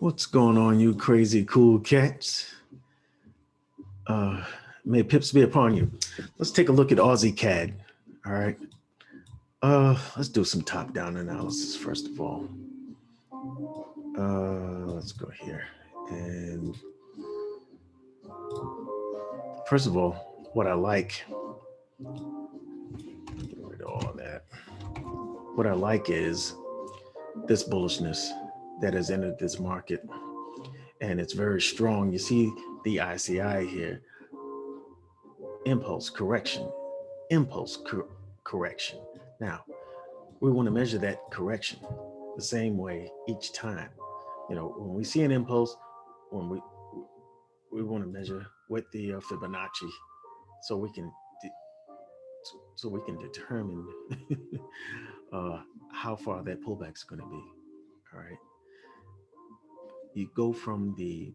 What's going on, you crazy cool cats? May pips be upon you. Let's take a look at AUDCAD. All right. Let's do some top-down analysis first of all. Let's go here. And first of all, what I like, get rid of all of that. What I like is this bullishness that has entered this market, and it's very strong. You see the ICI here, impulse correction, impulse correction. Now, we want to measure that correction the same way each time. You know, when we see an impulse, when we want to measure with the Fibonacci, so we can determine how far that pullback is going to be. All right. You go from the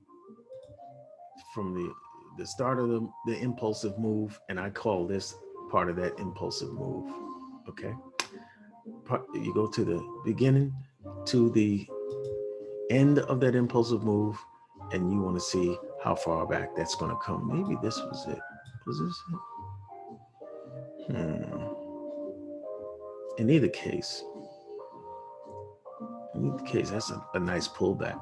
start of the impulsive move, and I call this part of that impulsive move. Okay. You go to the beginning to the end of that impulsive move, and you want to see how far back that's going to come. Maybe this was it. Was this it? In either case, that's a nice pullback.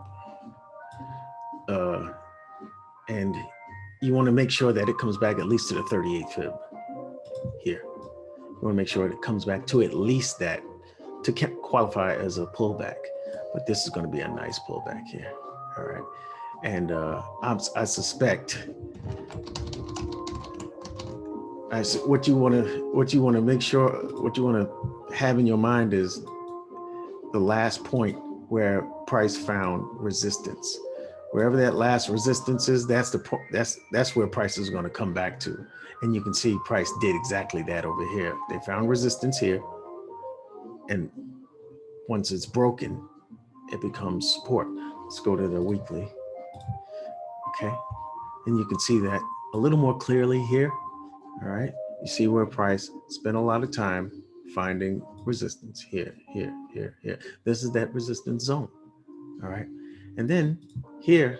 And you want to make sure that it comes back at least to the 38 fib here. You want to make sure it comes back to at least that to qualify as a pullback. But this is going to be a nice pullback here. All right. And I suspect what you want to make sure, what you want to have in your mind is the last point where price found resistance. Wherever that last resistance is, that's where price is going to come back to. And you can see price did exactly that over here. They found resistance here, and once it's broken, it becomes support. Let's go to the weekly. Okay, and you can see that a little more clearly here. All right, you see where price spent a lot of time finding resistance here, here, here, here. This is that resistance zone. All right, and then here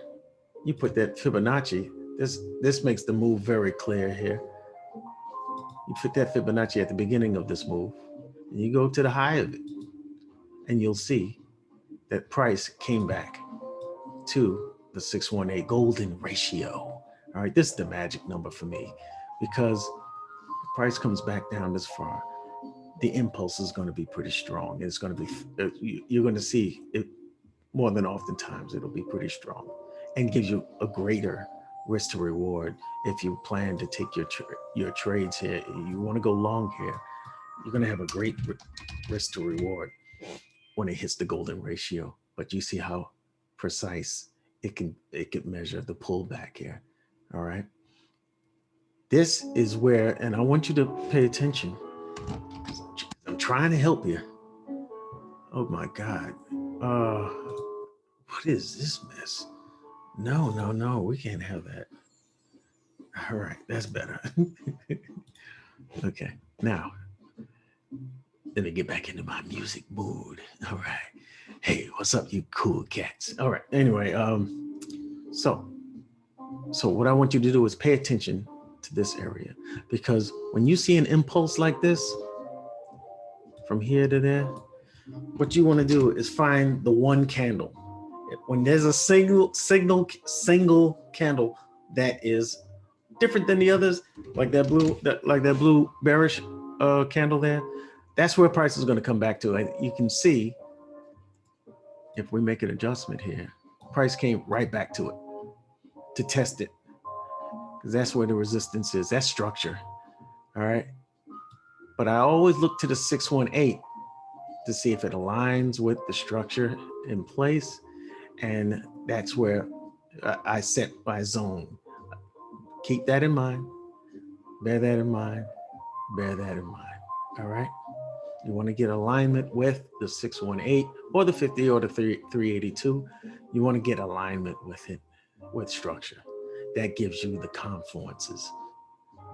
you put that Fibonacci. This makes the move very clear here. You put that Fibonacci at the beginning of this move, and you go to the high of it, and you'll see that price came back to the 618 golden ratio. All right, this is the magic number for me, because if price comes back down this far, the impulse is going to be pretty strong. It's going to be, you're going to see it more than oftentimes, it'll be pretty strong and gives you a greater risk to reward. If you plan to take your trades here, you want to go long here, you're going to have a great risk to reward when it hits the golden ratio. But you see how precise it can measure the pullback here. All right. This is where, and I want you to pay attention. I'm trying to help you. Oh my God. What is this mess? No, we can't have that. All right, that's better. Okay, now, let me get back into my music mood. All right. Hey, what's up, you cool cats? All right, anyway, so what I want you to do is pay attention to this area, because when you see an impulse like this, from here to there, what you want to do is find the one candle. When there's a single candle that is different than the others, like that blue bearish candle there, that's where price is going to come back to. And you can see, if we make an adjustment here, price came right back to it to test it, because that's where the resistance is. That's structure. All right. But I always look to the 618 to see if it aligns with the structure in place. And that's where I set my zone. Keep that in mind. Bear that in mind. Bear that in mind. All right. You want to get alignment with the 618 or the 50 or the 382. You want to get alignment with it, with structure. That gives you the confluences.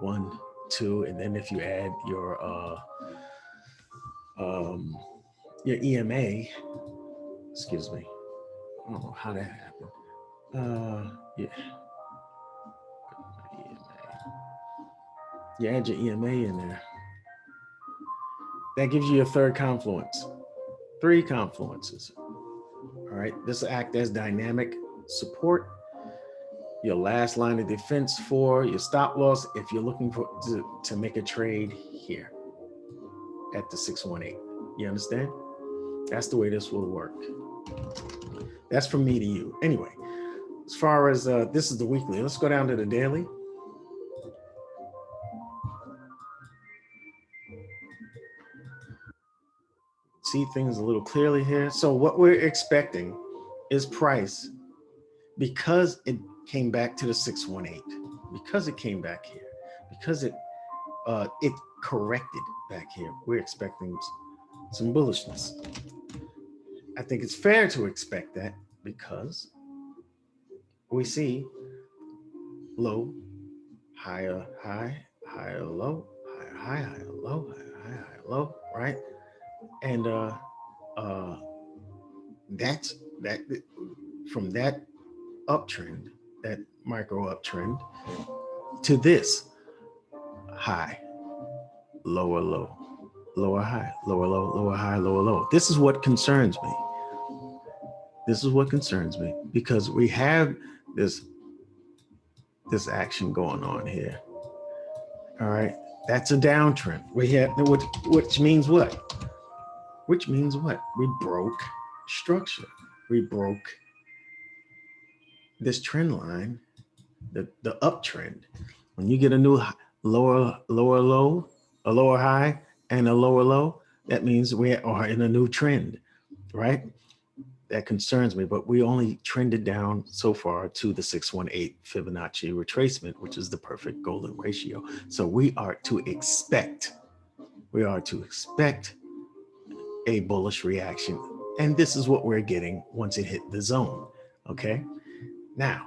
1, 2, and then if you add your EMA, excuse me, I don't know how that happened. Yeah. You add your EMA in there. That gives you a third confluence. 3 confluences. All right. This will act as dynamic support. Your last line of defense for your stop loss if you're looking for to make a trade here at the 618. You understand? That's the way this will work. That's from me to you. Anyway, as far as this is the weekly, let's go down to the daily. See things a little clearly here. So what we're expecting is price, because it came back to the 618, because it came back here, because it corrected back here, we're expecting some bullishness. I think it's fair to expect that because we see low, higher high, higher low, higher high, higher low, higher high, higher low, right? And that's that from that uptrend, that micro uptrend, to this high, lower low, lower high, lower low, lower high, lower low. This is what concerns me. This is what concerns me because we have this action going on here. All right, that's a downtrend. We have, which means what? Which means what? We broke structure. We broke this trend line, the uptrend. When you get a new lower low, a lower high, and a lower low, that means we are in a new trend, right? That concerns me, but we only trended down so far to the 618 Fibonacci retracement, which is the perfect golden ratio. So we are to expect a bullish reaction. And this is what we're getting once it hit the zone, okay? Now,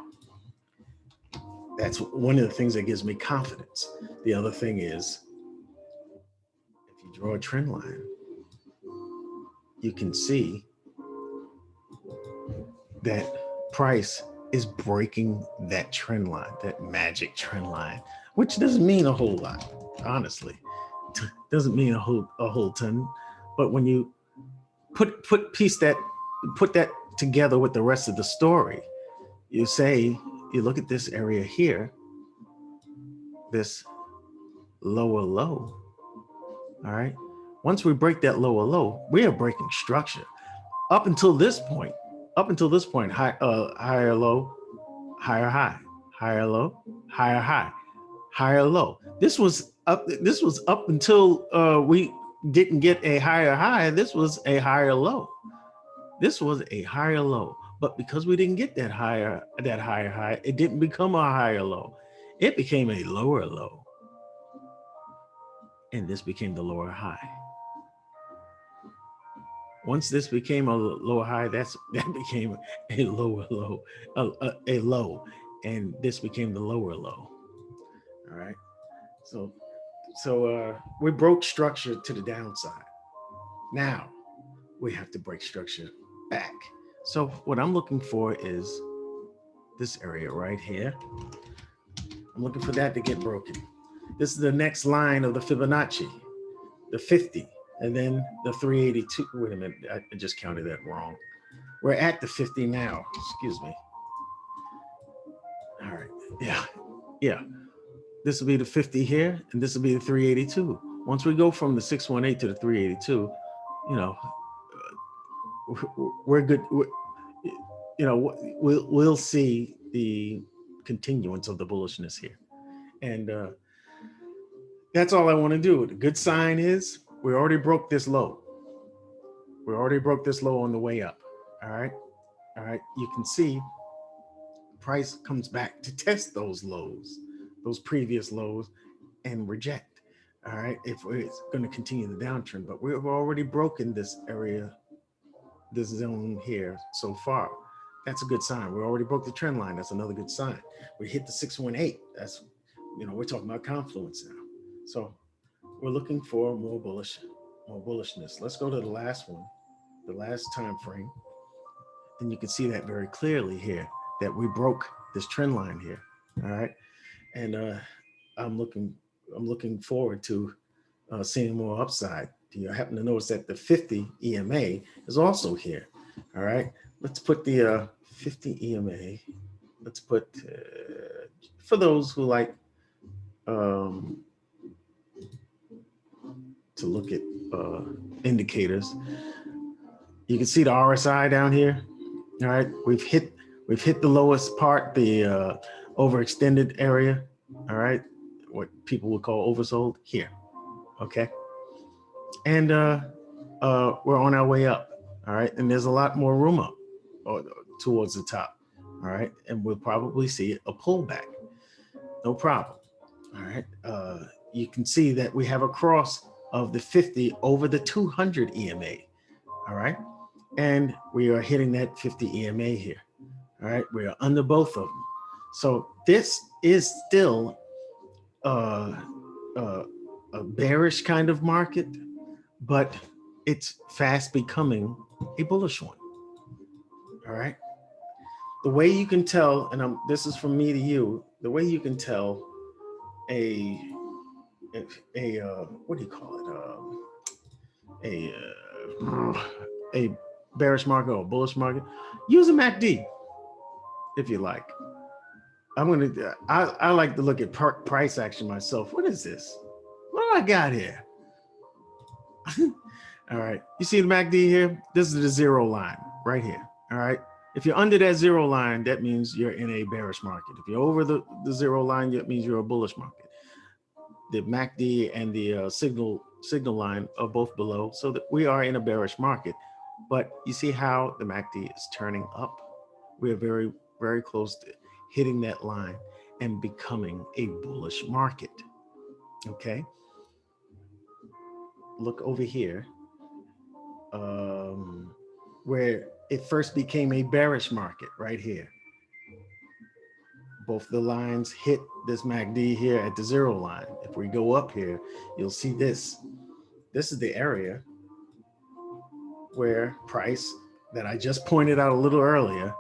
that's one of the things that gives me confidence. The other thing is, if you draw a trend line, you can see that price is breaking that trend line, that magic trend line, which doesn't mean a whole lot, honestly. Doesn't mean a whole ton. But when you put that together with the rest of the story, you look at this area here, this lower low. All right. Once we break that lower low, we are breaking structure. Up until this point, higher low, higher high, higher low, higher high, higher low. This was up until we didn't get a higher high. This was a higher low. But because we didn't get that higher high, it didn't become a higher low. It became a lower low. And this became the lower high. Once this became a lower high, that became a lower low, a low, and this became the lower low. All right. So we broke structure to the downside. Now we have to break structure back. So what I'm looking for is this area right here. I'm looking for that to get broken. This is the next line of the Fibonacci, the 50, and then the 382. Wait a minute, I just counted that wrong. We're at the 50 now, excuse me. All right, yeah. This will be the 50 here, and this will be the 382. Once we go from the 618 to the 382, we're good. We'll see the continuance of the bullishness here. And that's all I want to do. The good sign is we already broke this low. We already broke this low on the way up. All right. You can see price comes back to test those lows, those previous lows, and reject. All right. If it's going to continue the downtrend, but we've already broken this area, this zone here so far. That's a good sign. We already broke the trend line. That's another good sign. We hit the 618. That's, we're talking about confluence now. So we're looking for more bullishness. Let's go to the last one, the last time frame. And you can see that very clearly here, that we broke this trend line here. All right. And I'm looking forward to seeing more upside. You happen to notice that the 50 EMA is also here. All right. Let's put the 50 EMA. Let's put, for those who like to look at indicators, you can see the RSI down here. All right, we've hit the lowest part, the overextended area. All right, what people would call oversold here. Okay, and we're on our way up. All right, and there's a lot more room up or towards the top. All right, and we'll probably see a pullback. No problem. All right, you can see that we have a cross of the 50 over the 200 EMA. All right, and we are hitting that 50 EMA here. All right, we are under both of them. So this is still a bearish kind of market, but it's fast becoming a bullish one. All right. The way you can tell, and this is from me to you, the way you can tell a what do you call it? A bearish market or bullish market, use a MACD if you like. I like to look at price action myself. What is this? What do I got here? All right, you see the MACD here? This is the zero line right here. All right, if you're under that zero line, that means you're in a bearish market. If you're over the zero line, that means you're a bullish market. The MACD and the signal line are both below, so that we are in a bearish market. But you see how the MACD is turning up? We are very, very close to hitting that line and becoming a bullish market. Okay. Look over here, where it first became a bearish market right here. Both the lines hit this MACD here at the zero line. If we go up here, you'll see this. This is the area where price that I just pointed out a little earlier,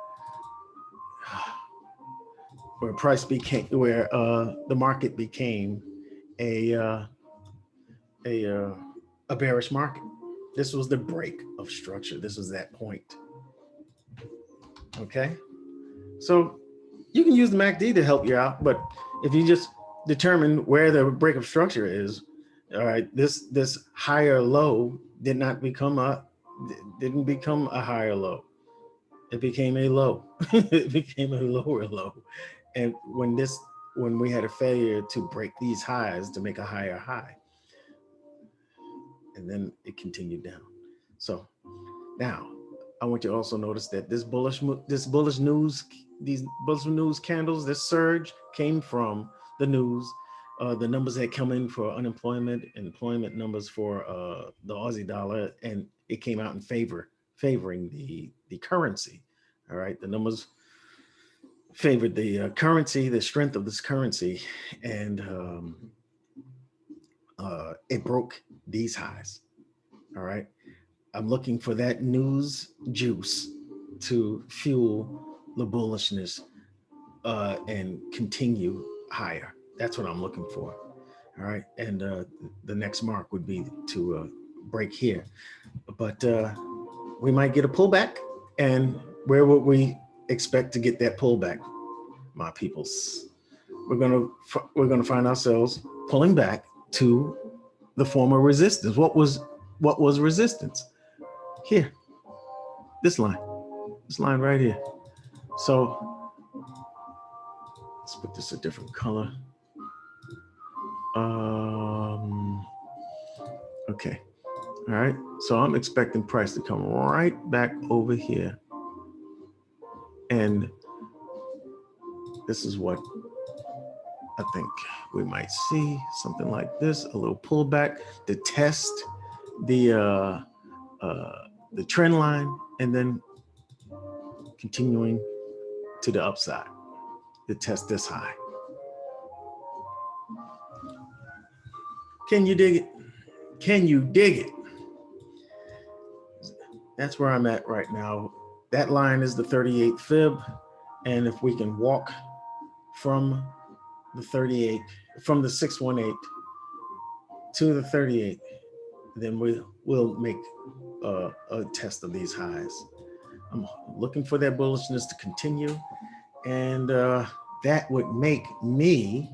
where price became, where the market became a bearish market. This was the break of structure. This was that point. Okay, so you can use the MACD to help you out, but if you just determine where the break of structure is, all right, this higher low didn't become a higher low. It became a low. It became a lower low. And when we had a failure to break these highs to make a higher high, and then it continued down. So now I want you to also notice that these bullish news candles, this surge came from the news, the numbers that come in for unemployment, employment numbers for the Aussie dollar, and it came out in favoring the currency. All right, the numbers favored the currency, the strength of this currency, and it broke these highs. All right, I'm looking for that news juice to fuel the bullishness and continue higher. That's what I'm looking for. All right, and the next mark would be to break here, but we might get a pullback. And where would we expect to get that pullback, my peoples? We're gonna find ourselves pulling back to the former resistance. What was resistance? Here, this line right here. So let's put this a different color. Okay. All right. So I'm expecting price to come right back over here. And this is what I think we might see, something like this, a little pullback to test the trend line, and then continuing to the upside to test this high. Can you dig it? Can you dig it? That's where I'm at right now That line is the 38 fib. And if we can walk from the 38, from the 618 to the 38, then we'll make a test of these highs. I'm looking for that bullishness to continue, and that would make me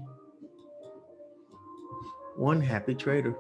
one happy trader.